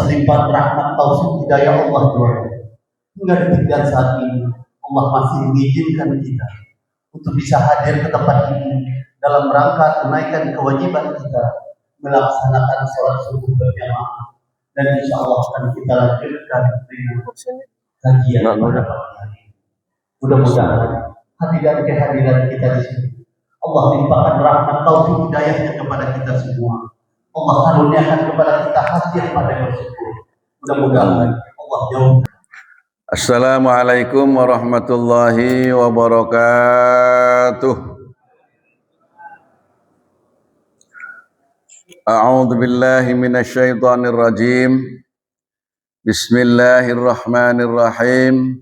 selimpah rahmat taufik hidayah Allah Tuhan. Hingga detik dan saat ini Allah masih mengizinkan kita untuk bisa hadir ke tempat ini dalam rangka tunaikan kewajiban kita melaksanakan sholat subuh berjamaah, dan insya Allah akan kita lanjutkan dengan kajian pada pagi hari. Mudah-mudahan kehadiran kita di sini Allah limpahkan rahmat taufik hidayahnya kepada kita semua. Allah karuniakan kepada kita hati yang pandai bersyukur. Mudah-mudahan Allah jauh. Assalamualaikum warahmatullahi wabarakatuh. A'udzu billahi minasyaitonir rajim. Bismillahirrahmanirrahim.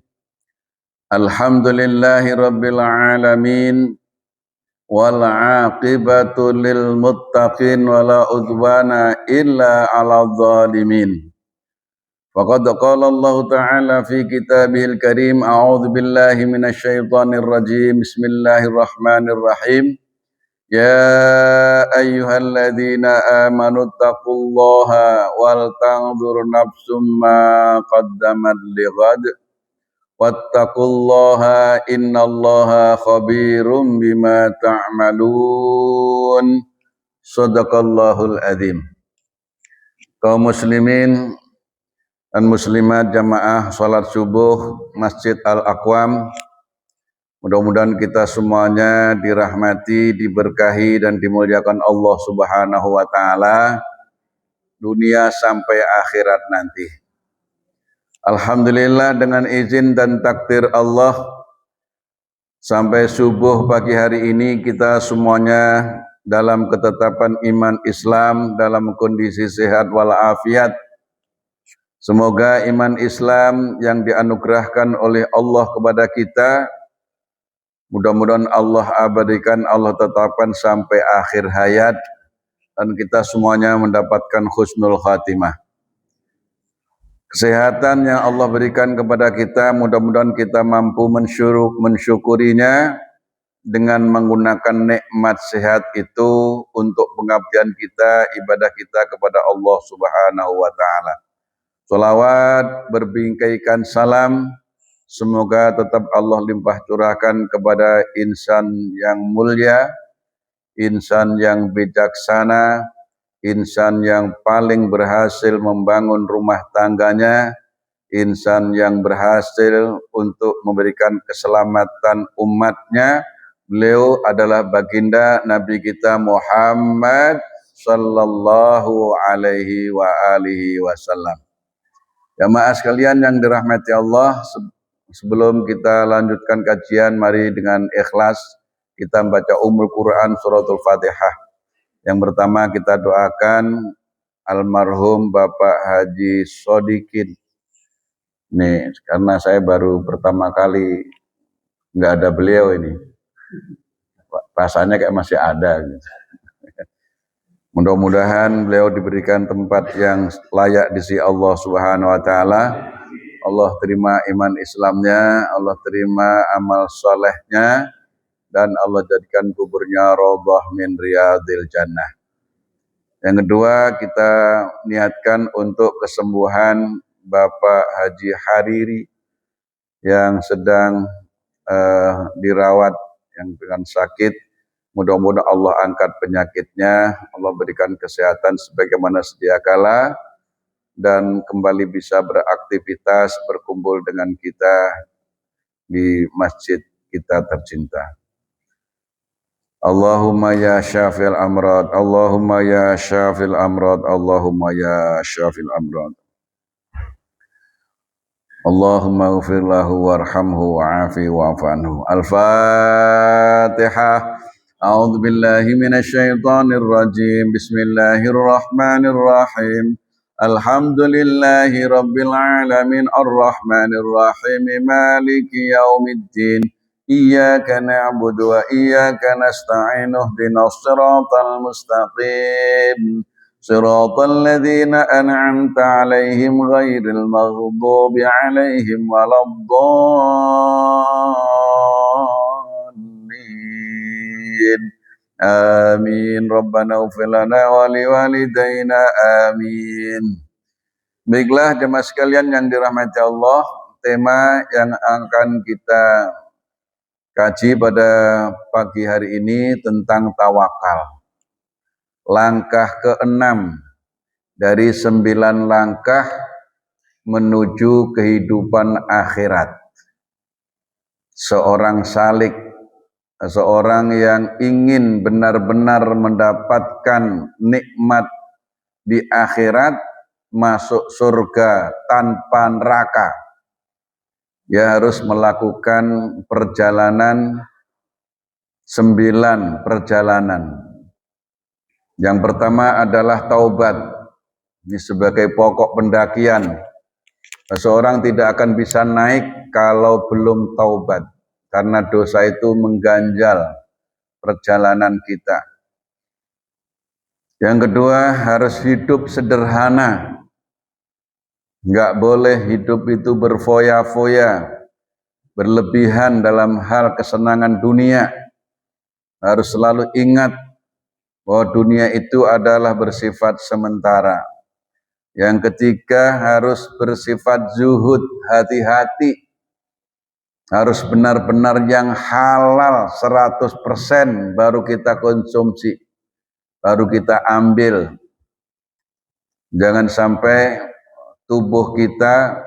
Alhamdulillahi rabbil alamin. Wal 'aqibatu lil muttaqin wala udwana illa 'alal zalimin. Faqad qala Allah Ta'ala fi kitabihil karim, a'udzu billahi minasyaitonir rajim. Bismillahirrahmanirrahim. Ya ayyuhalladzina amanu taqullaha wal tanzur nafsum ma qaddamat lighad wattaqullaha innallaha khabirum bima ta'malun. Shadaqallahul adzim. Kaum muslimin dan muslimat jamaah salat subuh Masjid Al-Aqwam, mudah-mudahan kita semuanya dirahmati, diberkahi dan dimuliakan Allah Subhanahu wa taala dunia sampai akhirat nanti. Alhamdulillah, dengan izin dan takdir Allah, sampai subuh pagi hari ini kita semuanya dalam ketetapan iman Islam, dalam kondisi sehat walafiat. Semoga iman Islam yang dianugerahkan oleh Allah kepada kita, mudah-mudahan Allah abadikan, Allah tetapkan sampai akhir hayat, dan kita semuanya mendapatkan husnul khatimah. Kesehatan yang Allah berikan kepada kita, mudah-mudahan kita mampu mensyukurinya dengan menggunakan nikmat sehat itu untuk pengabdian kita, ibadah kita kepada Allah Subhanahu wa taala. Salawat berbingkaikan salam semoga tetap Allah limpah curahkan kepada insan yang mulia, insan yang bijaksana, insan yang paling berhasil membangun rumah tangganya, insan yang berhasil untuk memberikan keselamatan umatnya. Beliau adalah baginda Nabi kita Muhammad sallallahu alaihi wa alihi wasallam. Jamaah sekalian yang dirahmati Allah, sebelum kita lanjutkan kajian, mari dengan ikhlas kita membaca Ummul Quran suratul Fatihah. Yang pertama kita doakan almarhum Bapak Haji Sodikin. Nih, karena saya baru pertama kali nggak ada beliau ini, rasanya kayak masih ada gitu. Mudah-mudahan beliau diberikan tempat yang layak di sisi Allah Subhanahu wa taala. Allah terima iman Islamnya, Allah terima amal solehnya, dan Allah jadikan kuburnya raudhah min riyadil jannah. Yang kedua, kita niatkan untuk kesembuhan Bapak Haji Hariri yang sedang dirawat yang dengan sakit. Mudah-mudahan Allah angkat penyakitnya, Allah berikan kesehatan sebagaimana sedia kala, dan kembali bisa beraktivitas, berkumpul dengan kita di masjid kita tercinta. Allahumma ya syafil amrad, Allahumma ya syafil amrad, Allahumma ya syafil amrad. Allahumma ghfir lahu warhamhu wa'afi wa'fu anhu. Al-Fatihah. A'udzu billahi minasyaitonir rajim. Bismillahirrahmanirrahim. Alhamdulillahi rabbil alamin arrahmanir rahim maliki yaumiddin. Iyyaka na'budu wa iyyaka nasta'in ihdinas siratal mustaqim. Siratal ladzina an'amta 'alaihim ghairil maghdubi 'alaihim waladdallin. Amin. Rabbana ighfir lana wa liwalidayna. Amin. Baiklah jemaah sekalian yang dirahmati Allah, tema yang akan kita kaji pada pagi hari ini tentang tawakal. Langkah ke-6 dari 9 langkah menuju kehidupan akhirat. Seorang salik, seorang yang ingin benar-benar mendapatkan nikmat di akhirat, masuk surga tanpa neraka, dia harus melakukan perjalanan 9 perjalanan. Yang pertama adalah taubat. Ini sebagai pokok pendakian. Seseorang tidak akan bisa naik kalau belum taubat, karena dosa itu mengganjal perjalanan kita. Yang kedua, harus hidup sederhana. Enggak boleh hidup itu berfoya-foya, berlebihan dalam hal kesenangan dunia. Harus selalu ingat bahwa dunia itu adalah bersifat sementara. Yang ketiga, harus bersifat zuhud, hati-hati. Harus benar-benar yang halal 100% baru kita konsumsi, baru kita ambil. Jangan sampai tubuh kita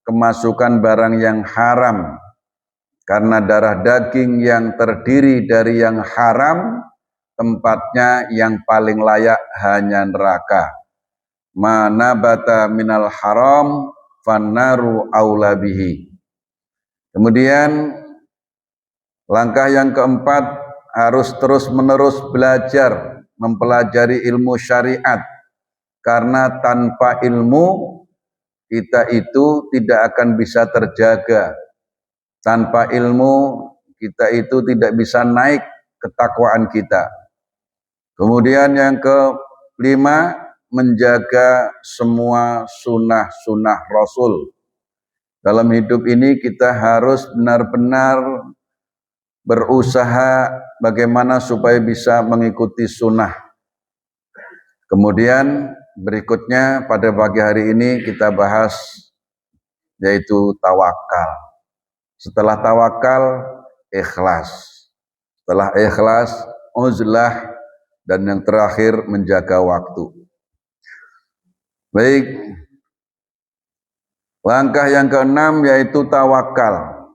kemasukan barang yang haram, karena darah daging yang terdiri dari yang haram, tempatnya yang paling layak hanya neraka. Mana bata minal haram fannaru aula bihi. Kemudian langkah yang keempat, harus terus-menerus belajar, mempelajari ilmu syariat, karena tanpa ilmu kita itu tidak akan bisa terjaga. Tanpa ilmu kita itu tidak bisa naik ketakwaan kita. Kemudian yang kelima, menjaga semua sunnah-sunnah Rasul. Dalam hidup ini kita harus benar-benar berusaha bagaimana supaya bisa mengikuti sunnah. Kemudian berikutnya pada pagi hari ini kita bahas yaitu tawakal. Setelah tawakal, ikhlas. Setelah ikhlas, uzlah, dan yang terakhir menjaga waktu. Baik, langkah yang ke-6 yaitu tawakal.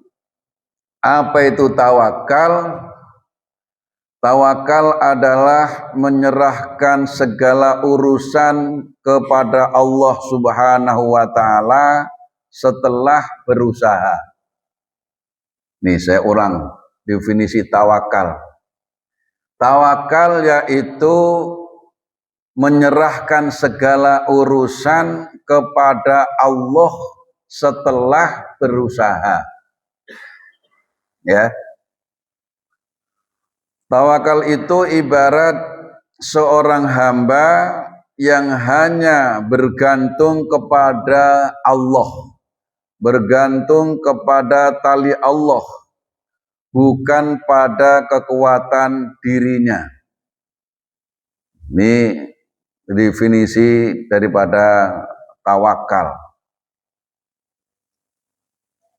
Apa itu tawakal? Tawakal adalah menyerahkan segala urusan kepada Allah Subhanahu wa Ta'ala setelah berusaha. Nih saya ulang definisi tawakal. Tawakal yaitu menyerahkan segala urusan kepada Allah setelah berusaha. Ya. Tawakal itu ibarat seorang hamba yang hanya bergantung kepada Allah, bergantung kepada tali Allah, bukan pada kekuatan dirinya. Ini definisi daripada tawakal.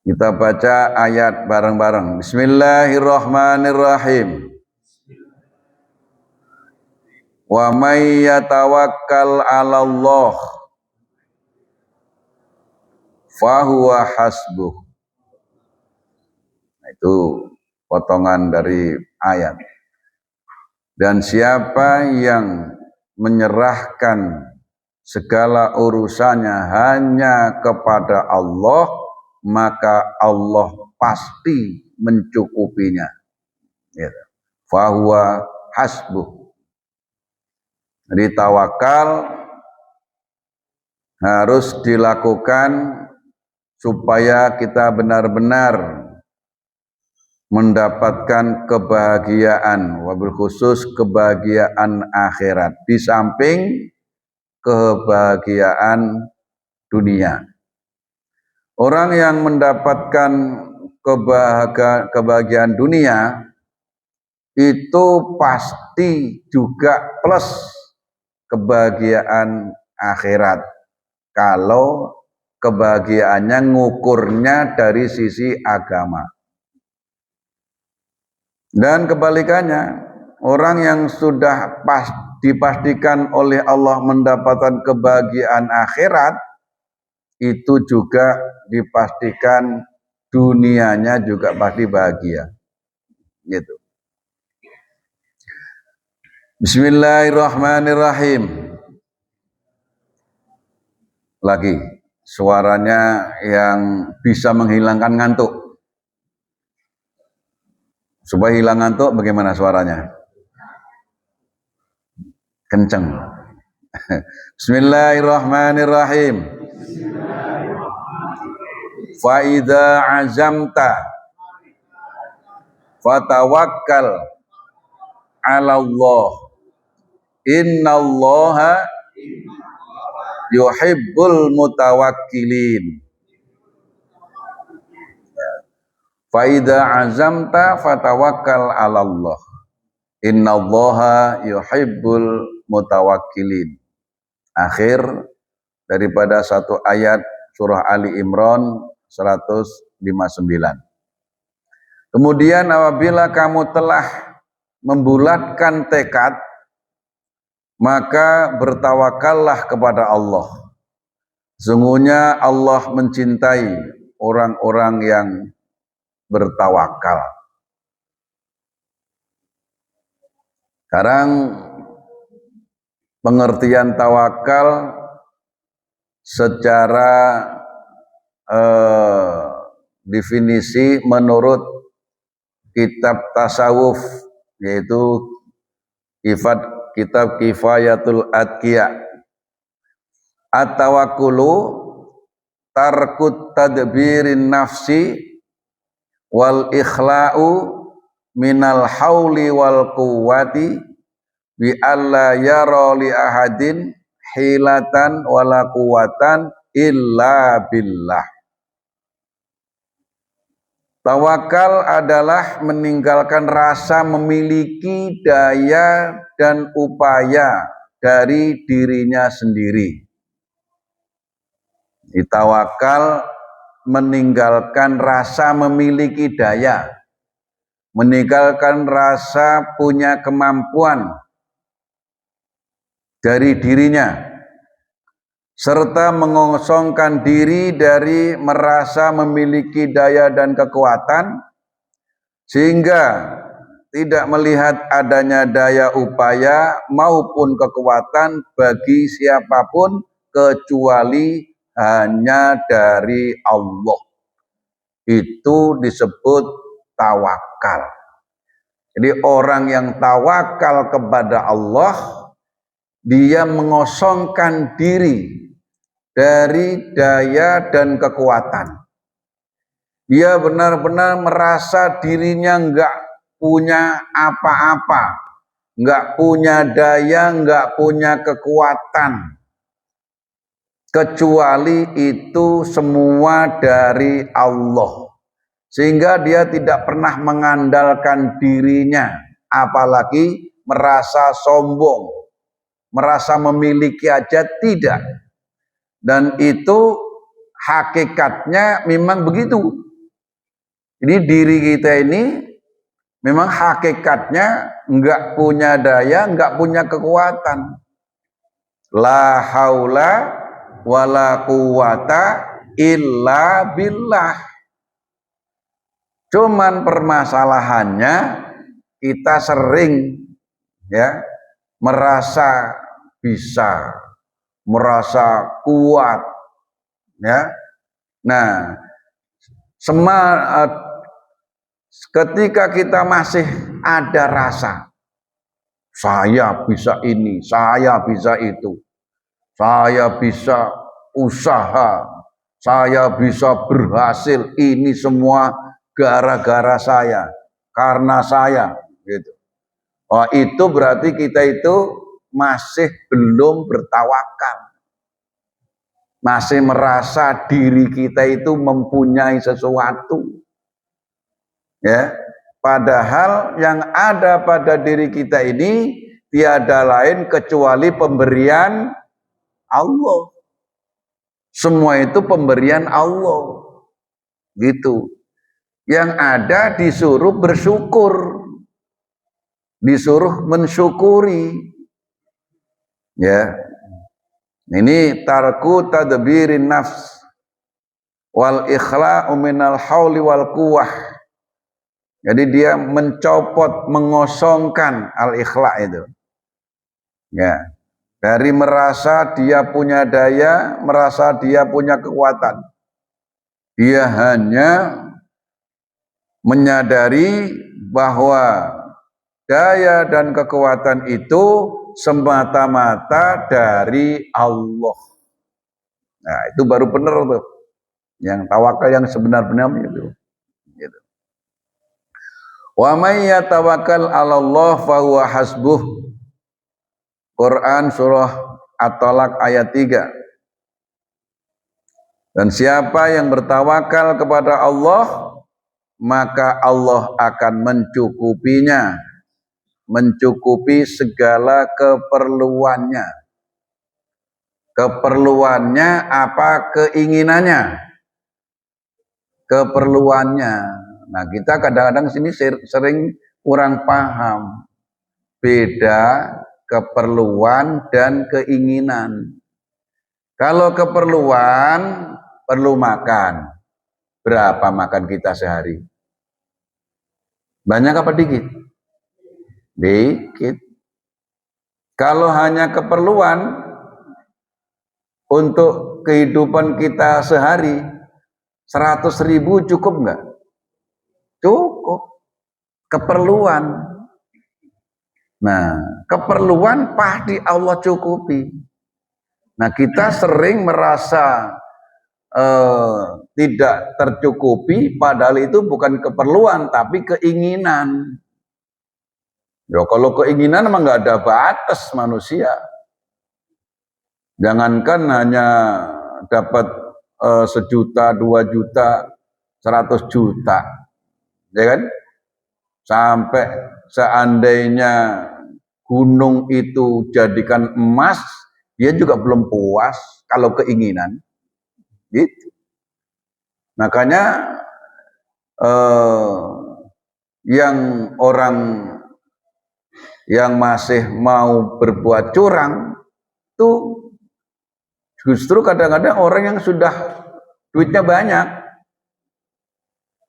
Kita baca ayat bareng-bareng. Bismillahirrahmanirrahim. Wa may yatawakkal 'alallah fahuwa hasbuh. Nah, itu potongan dari ayat. Dan siapa yang menyerahkan segala urusannya hanya kepada Allah, maka Allah pasti mencukupinya. Fahuwa hasbuh. Jadi tawakal harus dilakukan supaya kita benar-benar mendapatkan kebahagiaan, wabil khusus kebahagiaan akhirat, di samping kebahagiaan dunia. Orang yang mendapatkan kebahagiaan dunia itu pasti juga plus kebahagiaan akhirat. kalau kebahagiaannya ngukurnya dari sisi agama. Dan kebalikannya, orang yang sudah dipastikan oleh Allah mendapatkan kebahagiaan akhirat, itu juga dipastikan dunianya juga pasti bahagia. Gitu. Bismillahirrahmanirrahim. Lagi suaranya yang bisa menghilangkan ngantuk. Supaya hilang ngantuk bagaimana suaranya? Kenceng. Bismillahirrahmanirrahim. Fa idza azamta fatawakkal 'ala Allah. Innallaha yuhibbul mutawakkilin. Fa idza azamta fatawakkal 'ala Allah. Innallaha yuhibbul mutawakkilin. Akhir daripada satu ayat surah Ali Imran 159. Kemudian apabila kamu telah membulatkan tekad, maka bertawakallah kepada Allah. Sesungguhnya Allah mencintai orang-orang yang bertawakal. Sekarang pengertian tawakal secara definisi menurut kitab tasawuf, yaitu kitab Kifayatul Atqiya. At-tawakkulu tarkut tadbirin nafsi wal ikhla'u minal hauli wal quwwati bi alla yara li ahadin hilatan wala quwwatan illa billah. Tawakal adalah meninggalkan rasa memiliki daya dan upaya dari dirinya sendiri. Tawakal meninggalkan rasa memiliki daya, meninggalkan rasa punya kemampuan dari dirinya, serta mengosongkan diri dari merasa memiliki daya dan kekuatan, sehingga tidak melihat adanya daya upaya maupun kekuatan bagi siapapun kecuali hanya dari Allah. Itu disebut tawakal. Jadi orang yang tawakal kepada Allah, dia mengosongkan diri dari daya dan kekuatan. Dia benar-benar merasa dirinya enggak punya apa-apa, enggak punya daya, enggak punya kekuatan, kecuali itu semua dari Allah. Sehingga dia tidak pernah mengandalkan dirinya, apalagi merasa sombong, merasa memiliki aja tidak. Dan itu hakikatnya memang begitu. Jadi diri kita ini memang hakikatnya enggak punya daya, enggak punya kekuatan. La haula wala quwata illa billah. Cuman permasalahannya kita sering merasa bisa, merasa kuat, Nah, ketika kita masih ada rasa saya bisa ini, saya bisa itu, saya bisa usaha, saya bisa berhasil, ini semua gara-gara saya, karena saya, gitu. Oh, itu berarti kita itu masih belum bertawakal, masih merasa diri kita itu mempunyai sesuatu, Padahal yang ada pada diri kita ini tiada lain kecuali pemberian Allah. Semua itu pemberian Allah. Gitu. Yang ada disuruh bersyukur. Disuruh mensyukuri. Ya. Ini tarku tadbirin nafs wal ikhla'u minal hauli wal quwwah. Jadi dia mencopot, mengosongkan al-ikhla' itu. Ya. Dari merasa dia punya daya, merasa dia punya kekuatan. Dia hanya menyadari bahwa daya dan kekuatan itu semata-mata dari Allah. Nah, itu baru benar tuh. Yang tawakal yang sebenar-benarnya itu. Gitu. Wa may yatawakkal 'ala Allah fa huwa hasbuh. Quran surah At-Talaq ayat 3. Dan siapa yang bertawakal kepada Allah, maka Allah akan mencukupinya, mencukupi segala keperluannya. Keperluannya apa? Keinginannya. Keperluannya. Nah, kita kadang-kadang sini sering kurang paham beda keperluan dan keinginan. Kalau keperluan perlu makan. Berapa makan kita sehari? Banyak apa dikit? Dikit. Kalau hanya keperluan untuk kehidupan kita sehari, 100.000 cukup nggak? Cukup. Keperluan. Nah, keperluan pasti Allah cukupi. Nah, kita sering merasa tidak tercukupi, padahal itu bukan keperluan, tapi keinginan. Ya, kalau keinginan emang nggak ada batas manusia. Jangankan hanya dapat 1 juta, 2 juta, 100 juta, ya kan? Sampai seandainya gunung itu jadikan emas, dia juga belum puas kalau keinginan. Gitu. Makanya yang orang yang masih mau berbuat curang itu justru kadang-kadang orang yang sudah duitnya banyak.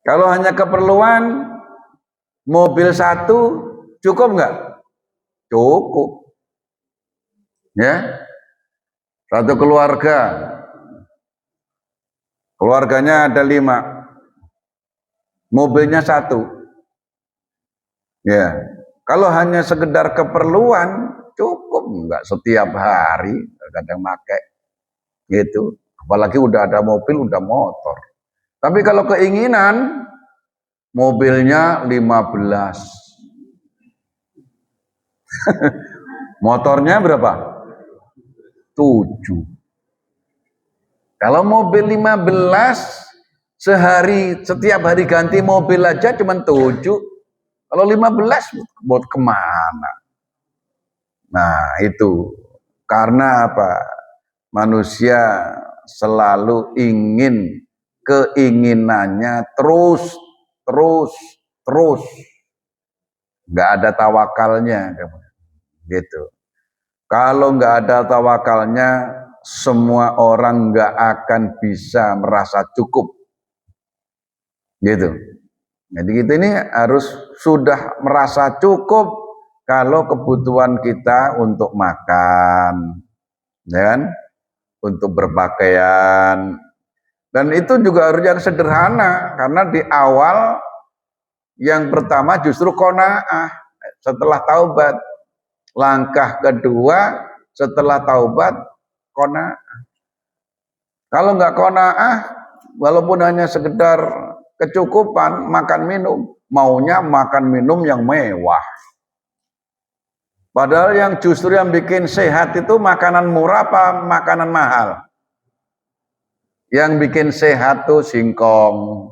Kalau hanya keperluan mobil 1 cukup nggak? Cukup. Ya. Satu keluarga. Keluarganya ada 5. Mobilnya 1. Ya. Kalau hanya sekedar keperluan cukup nggak setiap hari kadang pakai gitu. Apalagi udah ada mobil, udah motor. Tapi kalau keinginan mobilnya 15. Motornya berapa? 7. Kalau mobil 15 sehari, setiap hari ganti mobil aja cuma 7. Kalau 15 buat kemana? Nah, itu karena apa? Manusia selalu ingin keinginannya terus. Nggak ada tawakalnya. Gitu. Kalau nggak ada tawakalnya, semua orang nggak akan bisa merasa cukup. Gitu. Jadi kita ini harus sudah merasa cukup kalau kebutuhan kita untuk makan, ya kan? Untuk berpakaian. Dan itu juga harus yang sederhana, karena di awal yang pertama justru qanaah setelah taubat. Langkah kedua setelah taubat qanaah. Kalau nggak qanaah, walaupun hanya sekedar kecukupan makan minum, maunya makan minum yang mewah. Padahal yang justru yang bikin sehat itu makanan murah apa makanan mahal? Yang bikin sehat tuh singkong.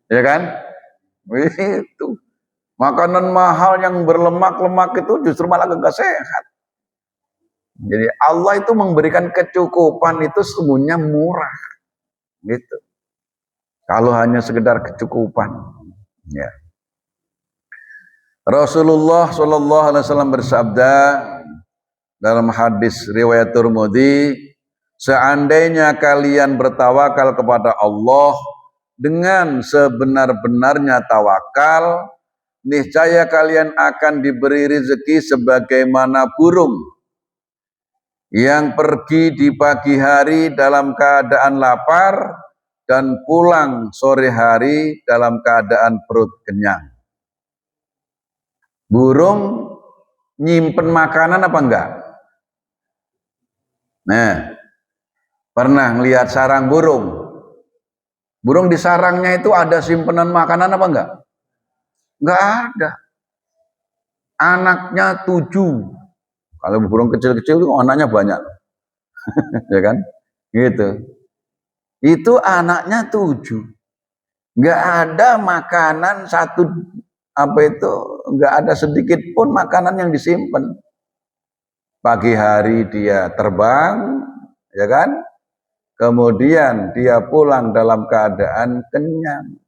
Ya kan? Itu. Makanan mahal yang berlemak-lemak itu justru malah gak sehat. Jadi Allah itu memberikan kecukupan itu semuanya murah, gitu. Kalau hanya sekedar kecukupan, ya. Rasulullah Shallallahu Alaihi Wasallam bersabda dalam hadis riwayat Tirmidzi, seandainya kalian bertawakal kepada Allah dengan sebenar-benarnya tawakal, niscaya kalian akan diberi rezeki sebagaimana burung yang pergi di pagi hari dalam keadaan lapar dan pulang sore hari dalam keadaan perut kenyang. Burung nyimpen makanan apa enggak? Nah, pernah ngelihat sarang burung? Burung di sarangnya itu ada simpenan makanan apa enggak? Enggak ada. Anaknya 7. Kalau burung kecil-kecil itu anaknya banyak. Ya kan? Gitu. Itu anaknya 7. Enggak ada makanan satu, enggak ada sedikit pun makanan yang disimpan. Pagi hari dia terbang, ya kan? Kemudian dia pulang dalam keadaan kenyang.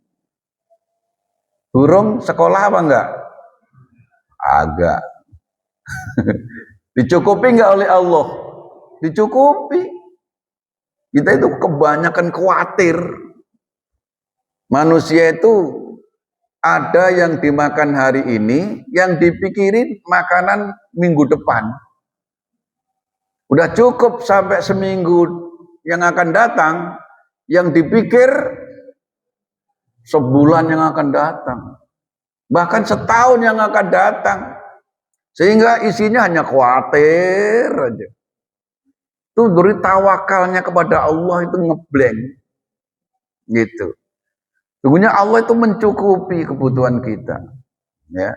Burung sekolah apa enggak? Agak. Dicukupi enggak oleh Allah? Dicukupi. Kita itu kebanyakan khawatir. Manusia itu ada yang dimakan hari ini, yang dipikirin makanan minggu depan. Udah cukup sampai seminggu yang akan datang, yang dipikir sebulan yang akan datang, bahkan setahun yang akan datang, sehingga isinya hanya khawatir aja. Itu beri tawakalnya kepada Allah itu ngeblank, gitu. Sungguhnya Allah itu mencukupi kebutuhan kita, ya.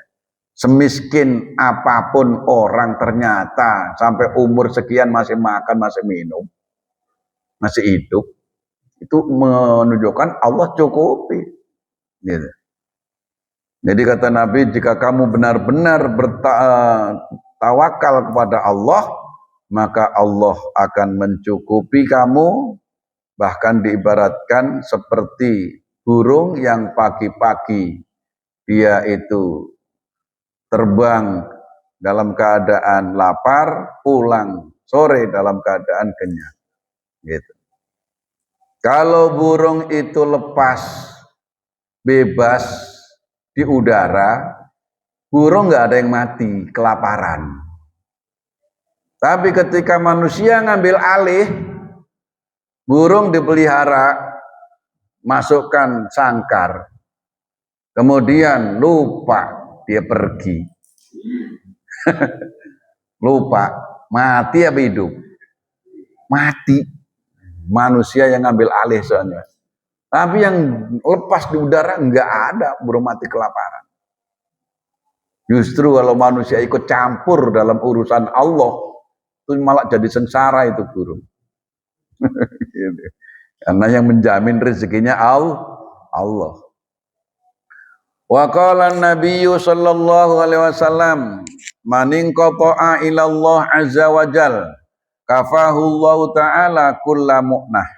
Semiskin apapun orang ternyata sampai umur sekian masih makan, masih minum, masih hidup, itu menunjukkan Allah cukupi. Gitu. Jadi kata Nabi, jika kamu benar-benar bertawakal kepada Allah, maka Allah akan mencukupi kamu, bahkan diibaratkan seperti burung yang pagi-pagi dia itu terbang dalam keadaan lapar, pulang sore dalam keadaan kenyang. Gitu. Kalau burung itu lepas, bebas di udara, burung nggak ada yang mati, kelaparan. Tapi ketika manusia ngambil alih, burung dipelihara, masukkan sangkar, kemudian lupa dia pergi. Lupa, mati apa hidup? Mati. Manusia yang ngambil alih soalnya. Tapi yang lepas di udara enggak ada burung mati kelaparan. Justru kalau manusia ikut campur dalam urusan Allah, itu malah jadi sengsara itu burung. Karena yang menjamin rezekinya Allah. Wa qala an-nabiyyu sallallahu alaihi wasallam, man inqata'a ila Allah azza wa jal kafahu Allah taala kulla mu'nah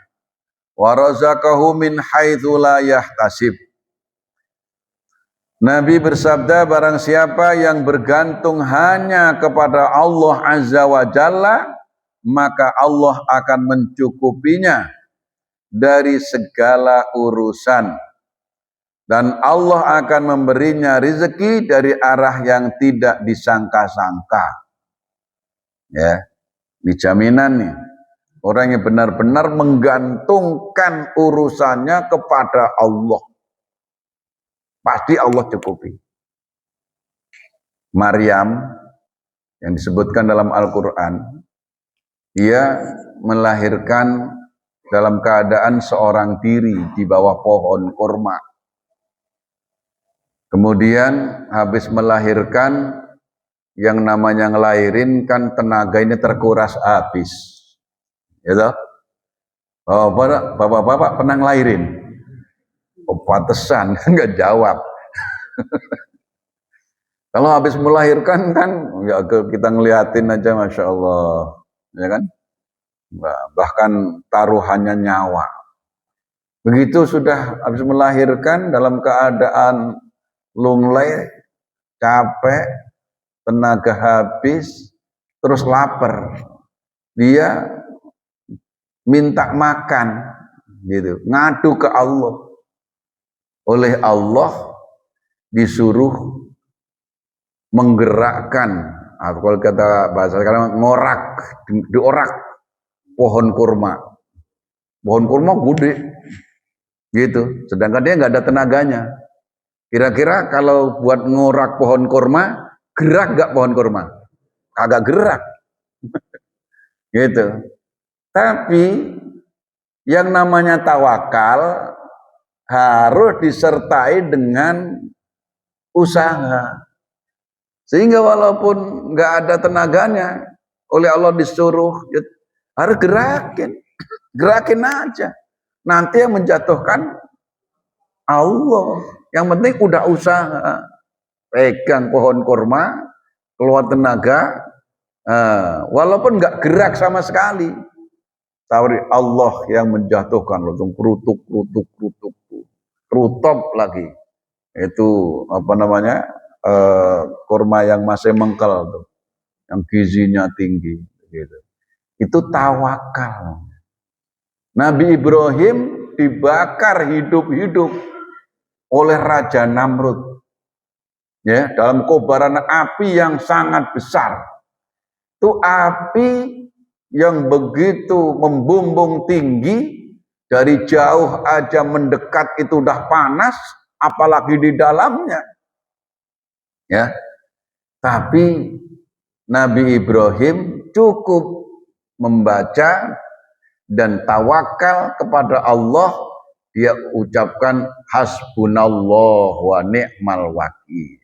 wa razaqahu min haitsu la yahtasib. Nabi bersabda, barang siapa yang bergantung hanya kepada Allah azza wa jalla, maka Allah akan mencukupinya dari segala urusan. Dan Allah akan memberinya rezeki dari arah yang tidak disangka-sangka. Ya, ini jaminan nih. Orang yang benar-benar menggantungkan urusannya kepada Allah, pasti Allah cukupi. Maryam yang disebutkan dalam Al-Quran, dia melahirkan dalam keadaan seorang diri di bawah pohon kurma. Kemudian habis melahirkan, yang namanya ngelahirin kan tenaga ini terkuras habis. Ya toh? Oh, bapak-bapak pernah ngelahirin? Oh, pantesan enggak jawab. Kalau habis melahirkan kan ya kita ngeliatin aja, Masya Allah. ya kan? Bahkan taruhannya nyawa. Begitu sudah habis melahirkan dalam keadaan lunglai, capek, tenaga habis, terus lapar. Dia minta makan, gitu, ngadu ke Allah. Oleh Allah disuruh menggerakkan, atau kalau kata bahasa sekarang ngorak, diorak pohon kurma. Pohon kurma gede, gitu. Sedangkan dia nggak ada tenaganya. Kira-kira kalau buat ngorak pohon kurma, gerak nggak pohon kurma? Kagak gerak, gitu. Tapi yang namanya tawakal harus disertai dengan usaha. Sehingga walaupun nggak ada tenaganya, oleh Allah disuruh, harus gerakin aja. Nanti yang menjatuhkan Allah. Yang penting udah usaha. Pegang pohon kurma, keluar tenaga, walaupun nggak gerak sama sekali. Tapi Allah yang menjatuhkan, langsung kerutuk, rutop lagi. Itu apa namanya, kurma yang masih mengkel tuh, yang gizinya tinggi, gitu. Itu tawakal. Nabi Ibrahim dibakar hidup-hidup oleh Raja Namrud, ya, dalam kobaran api yang sangat besar. Itu api yang begitu membumbung tinggi, dari jauh aja mendekat itu udah panas, apalagi di dalamnya, ya. Tapi Nabi Ibrahim cukup membaca dan tawakal kepada Allah, dia ucapkan hasbunallah wa ni'mal wakil.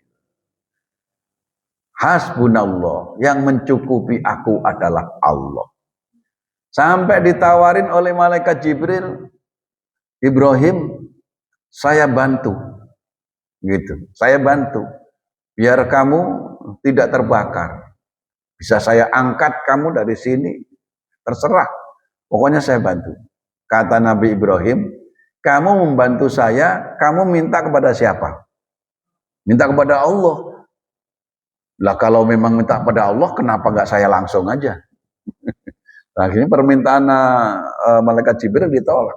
Hasbunallah, yang mencukupi aku adalah Allah. Sampai ditawarin oleh malaikat Jibril, Ibrahim, saya bantu, gitu. Saya bantu biar kamu tidak terbakar. Bisa saya angkat kamu dari sini, terserah. Pokoknya saya bantu. Kata Nabi Ibrahim, kamu membantu saya, kamu minta kepada siapa? Minta kepada Allah. Lah kalau memang minta kepada Allah, kenapa nggak saya langsung aja? Akhirnya permintaan malaikat Jibril ditolak.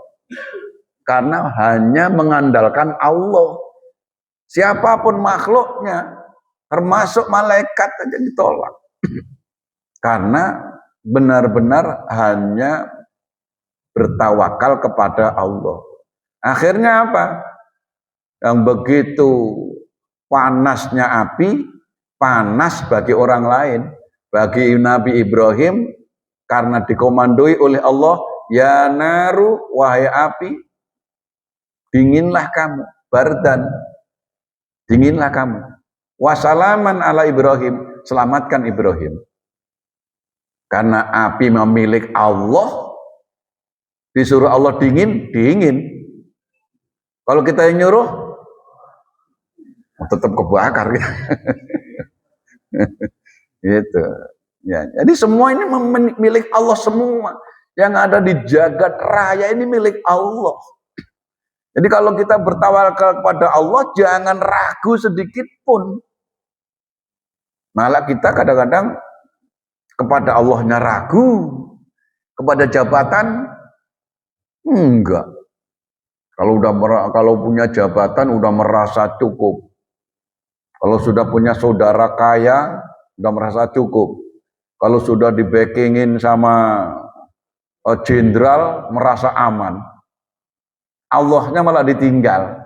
Karena hanya mengandalkan Allah. Siapapun makhluknya, termasuk malaikat aja ditolak. Karena benar-benar hanya bertawakal kepada Allah. Akhirnya apa? Yang begitu panasnya api, panas bagi orang lain. Bagi Nabi Ibrahim, karena dikomandoi oleh Allah, ya naru, wahai api, dinginlah kamu, bardan, dinginlah kamu. Wassalaman ala Ibrahim, selamatkan Ibrahim. Karena api memilik Allah, disuruh Allah dingin, dingin. Kalau kita yang nyuruh, tetap kebakar. Gitu. Ya, jadi semua ini milik Allah semua. Yang ada di jagat raya ini milik Allah. Jadi kalau kita bertawakal kepada Allah, jangan ragu sedikit pun. Malah kita kadang-kadang kepada Allahnya ragu, kepada jabatan enggak. Kalau punya jabatan udah merasa cukup. Kalau sudah punya saudara kaya, udah merasa cukup. Kalau sudah di-backingin sama jenderal, merasa aman. Allahnya malah ditinggal.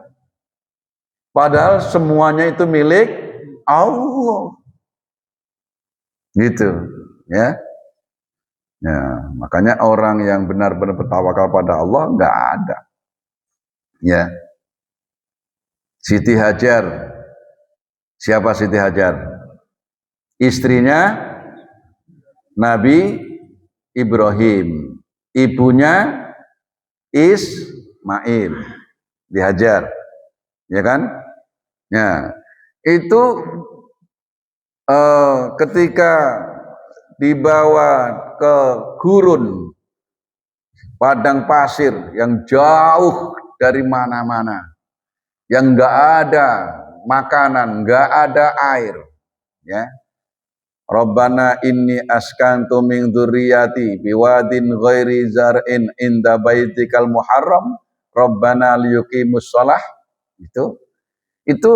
Padahal semuanya itu milik Allah. Gitu, ya. Ya, makanya orang yang benar-benar bertawakal pada Allah nggak ada. Ya. Siti Hajar. Siapa Siti Hajar? Istrinya Nabi Ibrahim, ibunya Ismail, dihajar, ya kan? Ya, itu ketika dibawa ke ke gurun, padang pasir yang jauh dari mana-mana, yang nggak ada makanan, nggak ada air, ya. Rabbana inni askantu min dzurriyyati biwadin ghairi zar'in inda baitikal muharram Rabbana liyuqimus shalah. Itu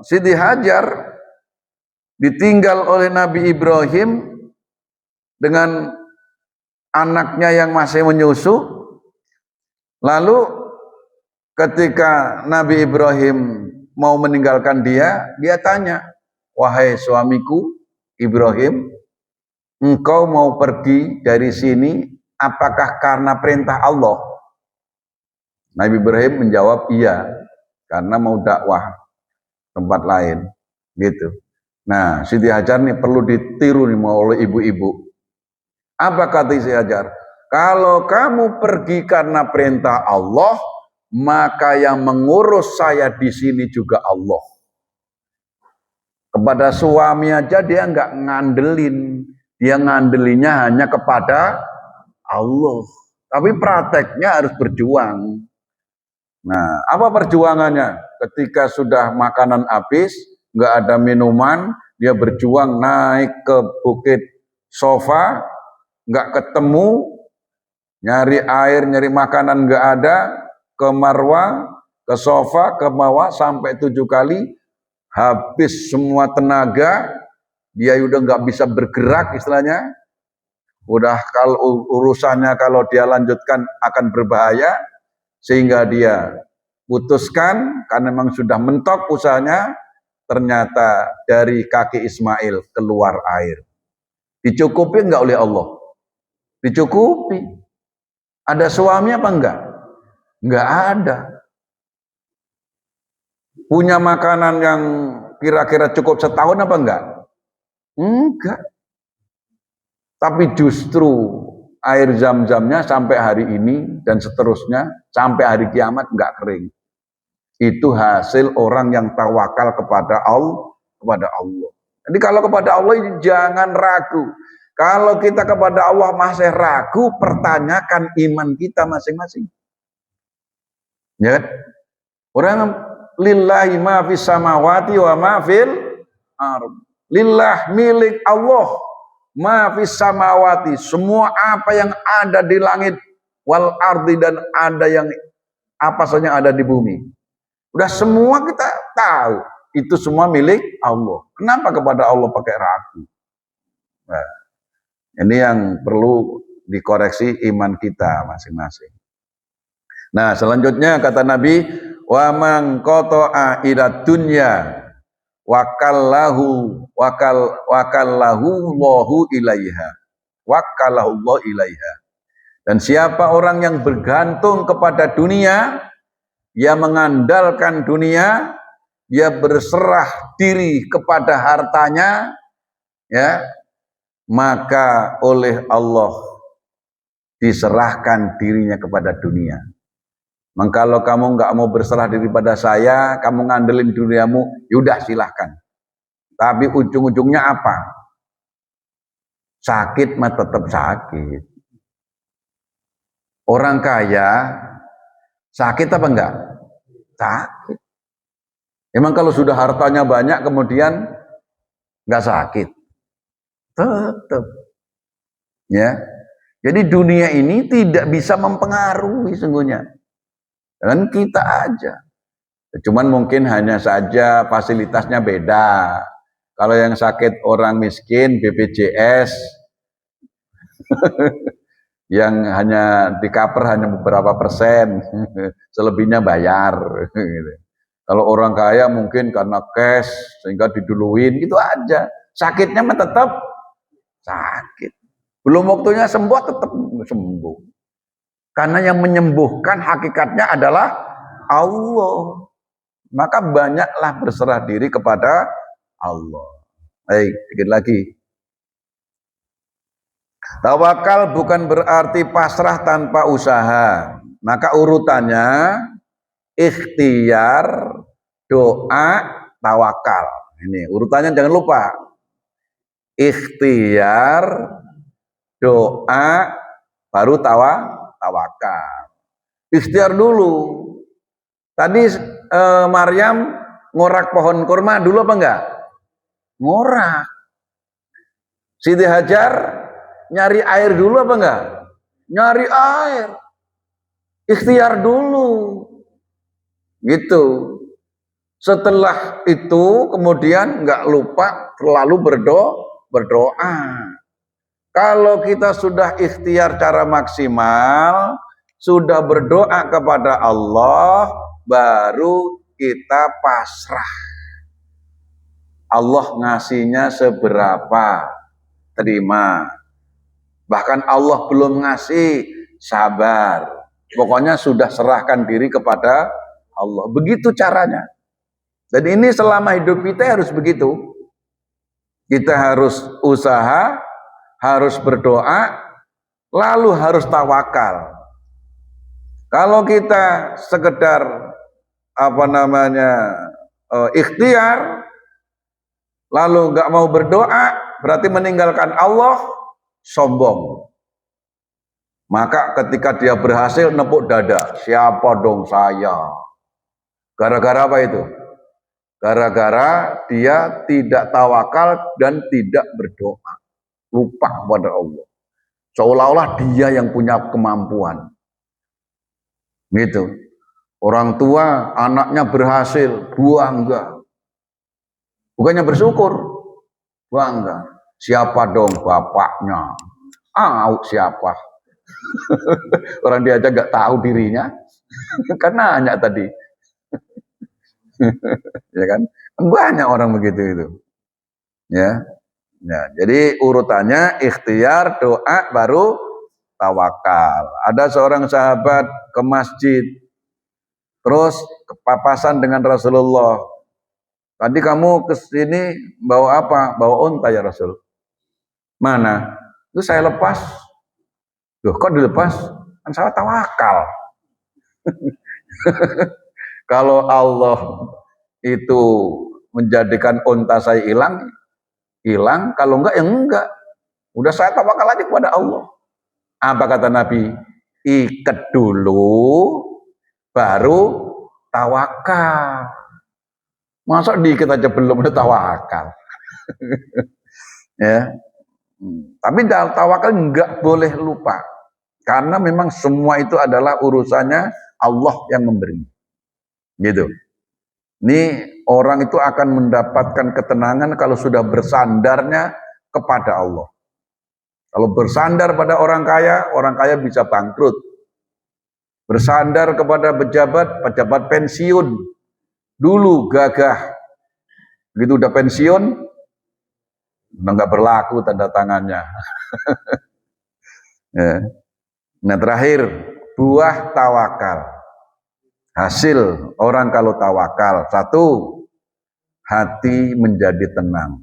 Siti Hajar ditinggal oleh Nabi Ibrahim dengan anaknya yang masih menyusu. Lalu ketika Nabi Ibrahim mau meninggalkan dia tanya, wahai suamiku Ibrahim, engkau mau pergi dari sini apakah karena perintah Allah? Nabi Ibrahim menjawab, iya, karena mau dakwah tempat lain, gitu. Nah, Siti Hajar nih perlu ditiru nih oleh ibu-ibu. Apa kata Siti Hajar? Kalau kamu pergi karena perintah Allah, maka yang mengurus saya di sini juga Allah. Kepada suami aja dia nggak ngandelin, dia ngandelinnya hanya kepada Allah. Tapi prakteknya harus berjuang. Nah, apa perjuangannya? Ketika sudah makanan habis, nggak ada minuman, dia berjuang naik ke bukit Sofa, nggak ketemu, nyari air, nyari makanan nggak ada, ke Marwa, ke Sofa, ke Marwa sampai 7 kali, habis semua tenaga, dia udah nggak bisa bergerak istilahnya, udah kalau urusannya kalau dia lanjutkan akan berbahaya, sehingga dia putuskan karena memang sudah mentok usahanya, ternyata dari kaki Ismail keluar air. Dicukupi enggak oleh Allah? Dicukupi. Ada suami apa enggak? Enggak ada. Punya makanan yang kira-kira cukup setahun apa enggak? Enggak. Tapi justru air zam-zamnya sampai hari ini dan seterusnya sampai hari kiamat enggak kering. Itu hasil orang yang tawakal kepada Allah. Jadi kalau kepada Allah jangan ragu. Kalau kita kepada Allah masih ragu, pertanyakan iman kita masing-masing. Ya kan? Orang lillahi ma fis samawati wa ma fil ardh. Lillah, milik Allah, ma fis samawati, semua apa yang ada di langit, wal ardi, dan ada yang apa saja yang ada di bumi. Udah semua kita tahu, itu semua milik Allah. Kenapa kepada Allah pakai ragu? Nah, ini yang perlu dikoreksi iman kita masing-masing. Nah, selanjutnya kata Nabi, wa man qata'a ila dunya wakallahu Allahu ilaiha. Wakalahu Allah ilaiha. Dan siapa orang yang bergantung kepada dunia, dia mengandalkan dunia, dia berserah diri kepada hartanya, ya, maka oleh Allah diserahkan dirinya kepada dunia. Maka kalau kamu nggak mau berserah diri pada saya, kamu ngandelin duniamu, yaudah silahkan. Tapi ujung-ujungnya apa? Sakit mah tetap sakit. Orang kaya sakit apa enggak? Sakit. Emang kalau sudah hartanya banyak kemudian nggak sakit? Tetap. Ya. Jadi dunia ini tidak bisa mempengaruhi sungguhnya. Dan kita aja. Cuman mungkin hanya saja fasilitasnya beda. Kalau yang sakit orang miskin BPJS yang hanya di cover hanya beberapa persen, selebihnya bayar. Kalau orang kaya mungkin karena cash sehingga diduluin, gitu aja. Sakitnya mah tetap sakit. Belum waktunya sembuh tetap sembuh. Karena yang menyembuhkan hakikatnya adalah Allah. Maka banyaklah berserah diri kepada Allah. Baik, sedikit lagi. Tawakal bukan berarti pasrah tanpa usaha. Maka urutannya ikhtiar, doa, tawakal. Ini urutannya jangan lupa. ikhtiar, doa, baru tawakal. Ikhtiar dulu. Tadi Maryam ngorak pohon kurma dulu apa enggak? Ngorak. Siti Hajar nyari air dulu apa enggak? Nyari air. Ikhtiar dulu. Gitu. Setelah itu kemudian enggak lupa selalu berdoa. Kalau kita sudah ikhtiar cara maksimal, sudah berdoa kepada Allah, baru kita pasrah. Allah ngasihnya seberapa, terima. Bahkan Allah belum ngasih, sabar. Pokoknya sudah serahkan diri kepada Allah. Begitu caranya. Dan ini selama hidup kita harus begitu. Kita harus usaha, harus berdoa, lalu harus tawakal. Kalau kita sekedar ikhtiar, lalu nggak mau berdoa, berarti meninggalkan Allah, sombong. Maka ketika dia berhasil nepuk dada, siapa dong saya? Gara-gara apa itu? Gara-gara dia tidak tawakal dan tidak berdoa. Lupa kepada Allah. Seolah-olah dia yang punya kemampuan. Gitu. Orang tua anaknya berhasil, bangga. Bukannya bersyukur, bangga. Siapa dong bapaknya? Siapa? Orang dia aja nggak tahu dirinya, karena nanya tadi. Ya kan? Banyak orang begitu itu. Ya. Ya, jadi urutannya ikhtiar, doa, baru tawakal. Ada seorang sahabat ke masjid, terus kepapasan dengan Rasulullah. Tadi kamu ke sini bawa apa? Bawa unta ya Rasul. Mana? Itu saya lepas. Loh, kok dilepas? Kan saya tawakal. Kalau Allah itu menjadikan unta saya hilang. Kalau enggak, ya enggak. Udah saya tawakal aja kepada Allah. Apa kata Nabi? Ikat dulu, baru tawakal. Masa diikat aja belum udah tawakal? Ya. Tapi tawakal enggak boleh lupa. Karena memang semua itu adalah urusannya Allah yang memberi. Gitu. Ini orang itu akan mendapatkan ketenangan kalau sudah bersandarnya kepada Allah. Kalau bersandar pada orang kaya bisa bangkrut. Bersandar kepada pejabat pensiun. Dulu gagah. Begitu udah pensiun, udah nggak berlaku tanda tangannya. Ya. Nah terakhir, buah tawakal. Hasil orang kalau tawakal, satu, hati menjadi tenang.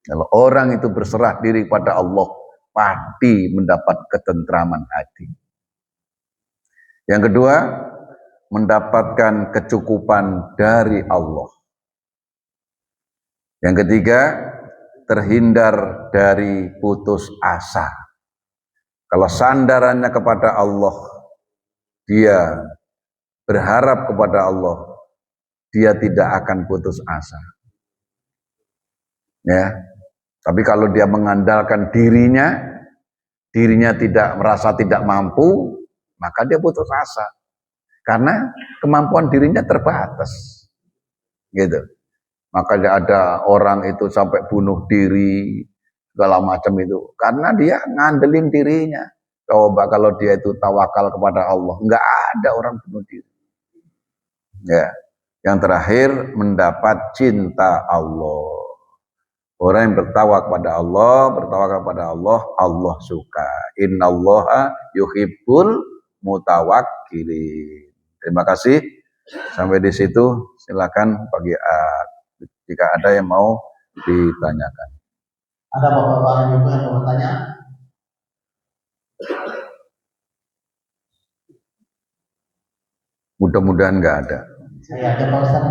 Kalau orang itu berserah diri pada Allah, pasti mendapat ketentraman hati. Yang kedua, mendapatkan kecukupan dari Allah. Yang ketiga, terhindar dari putus asa. Kalau sandarannya kepada Allah, dia berharap kepada Allah, dia tidak akan putus asa. Ya. Tapi kalau dia mengandalkan dirinya tidak merasa tidak mampu, maka dia putus asa. Karena kemampuan dirinya terbatas. Gitu. Maka ada orang itu sampai bunuh diri, segala macam itu. Karena dia ngandelin dirinya. Coba kalau dia itu tawakal kepada Allah, enggak ada orang bunuh diri. Ya. Yang terakhir, mendapat cinta Allah. Orang yang bertawakal kepada Allah, Allah suka. Innallaha yuhibbul mutawakkilin. Terima kasih. Sampai di situ, silakan bagi jika ada yang mau ditanyakan. Ada bapak-bapak dan ibu yang mau bertanya? Mudah-mudahan nggak ada. Saya ada Pak Ustaz.